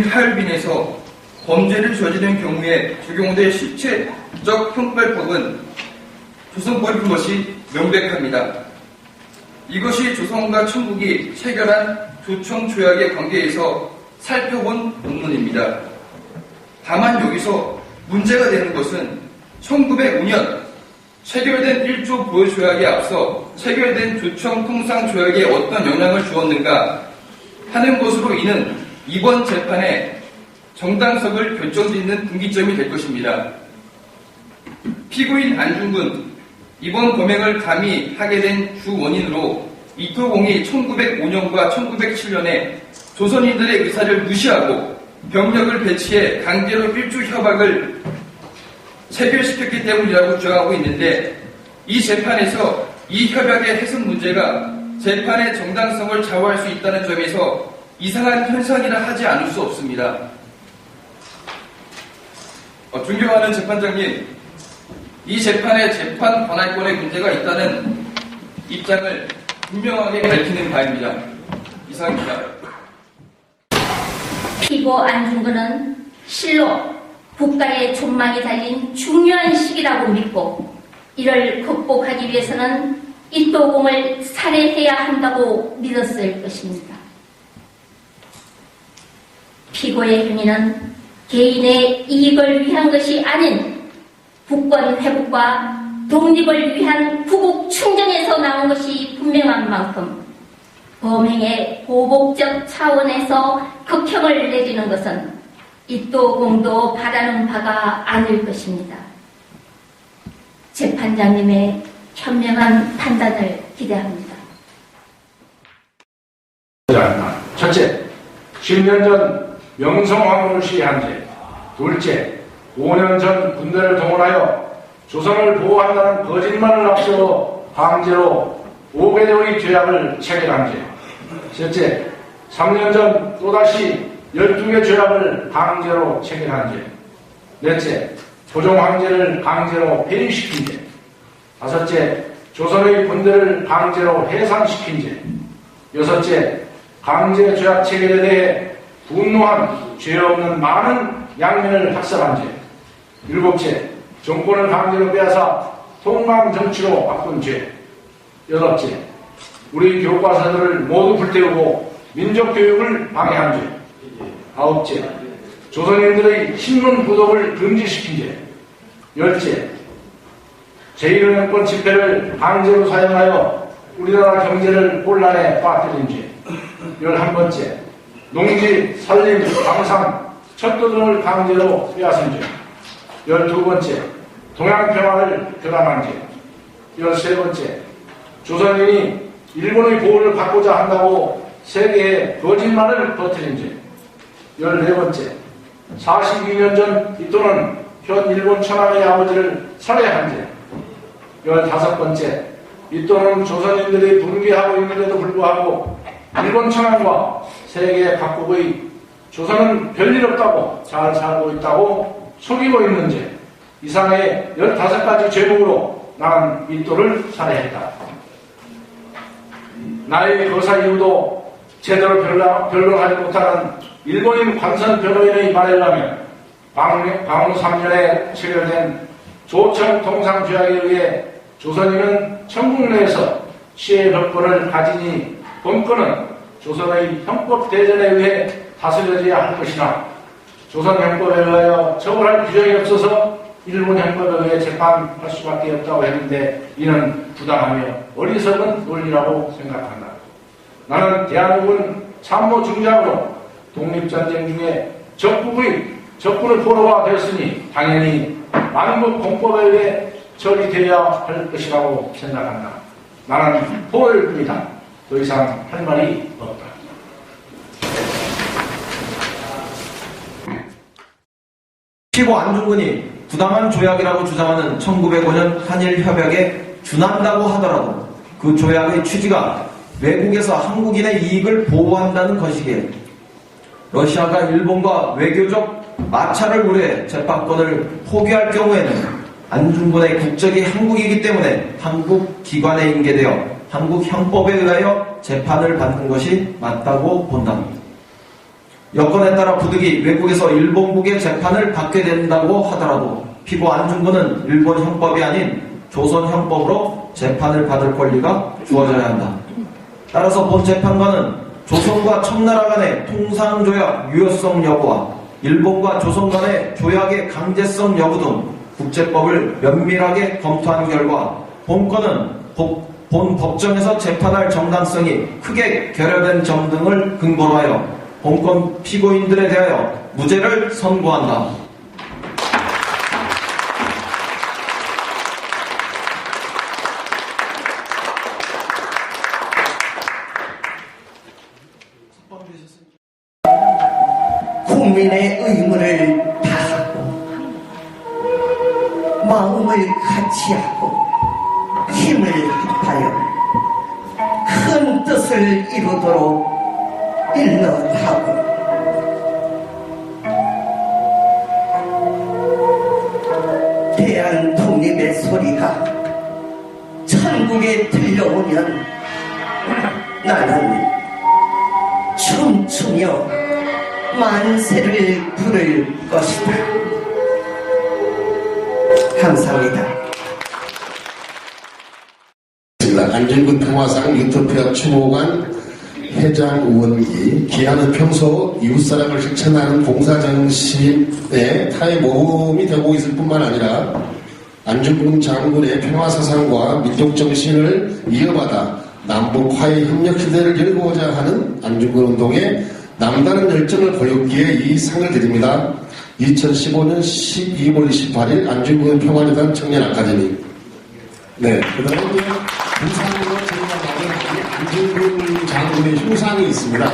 하얼빈에서 범죄를 저지른 경우에 적용될 실체적 형벌법은 조선법인 것이 명백합니다. 이것이 조선과 천국이 체결한 조청조약의 관계에서 살펴본 본문입니다. 다만 여기서 문제가 되는 것은 1905년 체결된 1조 보호조약에 앞서 체결된 조청통상조약에 어떤 영향을 주었는가 하는 것으로 인은 이번 재판의 정당성을 결정짓는 분기점이 될 것입니다. 피고인 안중근, 이번 범행을 감히 하게 된 주 원인으로 이토공이 1905년과 1907년에 조선인들의 의사를 무시하고 병력을 배치해 강제로 일주 협약을 체결시켰기 때문이라고 주장하고 있는데, 이 재판에서 이 협약의 해석 문제가 재판의 정당성을 좌우할 수 있다는 점에서 이상한 현상이라 하지 않을 수 없습니다. 존경하는 재판장님, 이 재판에 재판 관할권에 문제가 있다는 입장을 분명하게 밝히는 바입니다. 이상입니다. 피고 안중근은 실로 국가의 존망이 달린 중요한 시기라고 믿고, 이를 극복하기 위해서는 이토공을 살해해야 한다고 믿었을 것입니다. 피고의 행위는 개인의 이익을 위한 것이 아닌 국권 회복과 독립을 위한 구국 충정에서 나온 것이 분명한 만큼 범행의 보복적 차원에서 극형을 내리는 것은 이토공도 바라는 바가 아닐 것입니다. 재판장님의 현명한 판단을 기대합니다. 첫째, 10년 전 명성황후를 시해한 죄. 둘째, 5년 전 군대를 동원하여 조선을 보호한다는 거짓말을 앞세워 강제로 5개조의 죄악을 체결한 죄. 셋째, 3년 전 또다시 12개 죄악을 강제로 체결한 죄. 넷째, 조정황제를 강제로 폐위시킨 죄. 다섯째, 조선의 군대를 강제로 해산시킨 죄. 여섯째, 강제 죄악 체결에 대해 분노한 죄 없는 많은 양면을 학살한 죄. 일곱째, 정권을 강제로 빼앗아 통강 정치로 바꾼 죄. 여덟째, 우리 교과서들을 모두 불태우고 민족교육을 방해한 죄. 아홉째, 조선인들의 신문 구독을 금지시킨 죄. 열째, 제1연권 집회를 강제로 사용하여 우리나라 경제를 혼란에 빠뜨린 죄. 11번째, 농지, 산림, 광산, 철도 등을 강제로 빼앗은 죄. 12번째, 동양평화를 교란한 죄. 13번째, 조선인이 일본의 보호를 받고자 한다고 세계에 거짓말을 퍼뜨린 죄. 14번째, 42년 전 이토는 현 일본 천황의 아버지를 살해한 죄. 15번째, 이토는 조선인들이 분개하고 있는데도 불구하고 일본 천황과 세계 각국의 조선은 별일 없다고 잘 살고 있다고 속이고 있는 죄. 이상의 15가지 죄목으로 나는 이토를 살해했다. 나의 거사 이유도 제대로 변론하지 못하는 일본인 관선 변호인의 말에 의하면 광후 3년에 체결된 조청 통상조약에 의해 조선인은 천국 내에서 시의 법권을 가지니 본권은 조선의 형법대전에 의해 다스려져야 할 것이나 조선 형법에 의하여 처벌할 규정이 없어서 일본 형법에 의해 재판할 수밖에 없다고 했는데 이는 부당하며 어리석은 논리라고 생각한다. 나는 대한민국은 참모 중장으로 독립전쟁 중에 적군의 포로가 되었으니 당연히 만국 공법에 의해 처리되어야 할 것이라고 생각한다. 나는 포로일 뿐이다. 더 이상 할 말이 없다. 피고 안중근이 부당한 조약이라고 주장하는 1905년 한일협약에 준한다고 하더라도 그 조약의 취지가 외국에서 한국인의 이익을 보호한다는 것이기에 러시아가 일본과 외교적 마찰을 우려해 재판권을 포기할 경우에는 안중근의 국적이 한국이기 때문에 한국 기관에 인계되어 한국 형법에 의하여 재판을 받는 것이 맞다고 본다. 여건에 따라 부득이 외국에서 일본국의 재판을 받게 된다고 하더라도 피고 안중근은 일본 형법이 아닌 조선 형법으로 재판을 받을 권리가 주어져야 한다. 따라서 본 재판관은 조선과 청나라 간의 통상조약 유효성 여부와 일본과 조선 간의 조약의 강제성 여부 등 국제법을 면밀하게 검토한 결과 본건은 본 법정에서 재판할 정당성이 크게 결여된 점 등을 근거로 하여 본건 피고인들에 대하여 무죄를 선고한다. 국민의 의무를 다하고 마음을 같이하고 힘을 합하여 큰 뜻을 이루도록 일러하고 대한 독립의 소리가 천국에 들려오면 나는 춤추며 만세를 부를 것이다. 감사합니다. 안중근 평화상 유토피아 추모관 회장 의원이 기한은 평소 이웃사랑을 실천하는 봉사정신의 타의 모범이 되고 있을 뿐만 아니라 안중근 장군의 평화사상과 민족정신을 이어받아 남북 화해 협력 시대를 열고자 하는 안중근 운동에 남다른 열정을 보였기에 이 상을 드립니다. 2015년 12월 28일 안중근 평화재단 청년 아카데미. 네, 그 다음에 부산으로 제가 받은 안중근 장군의 흉상이 있습니다.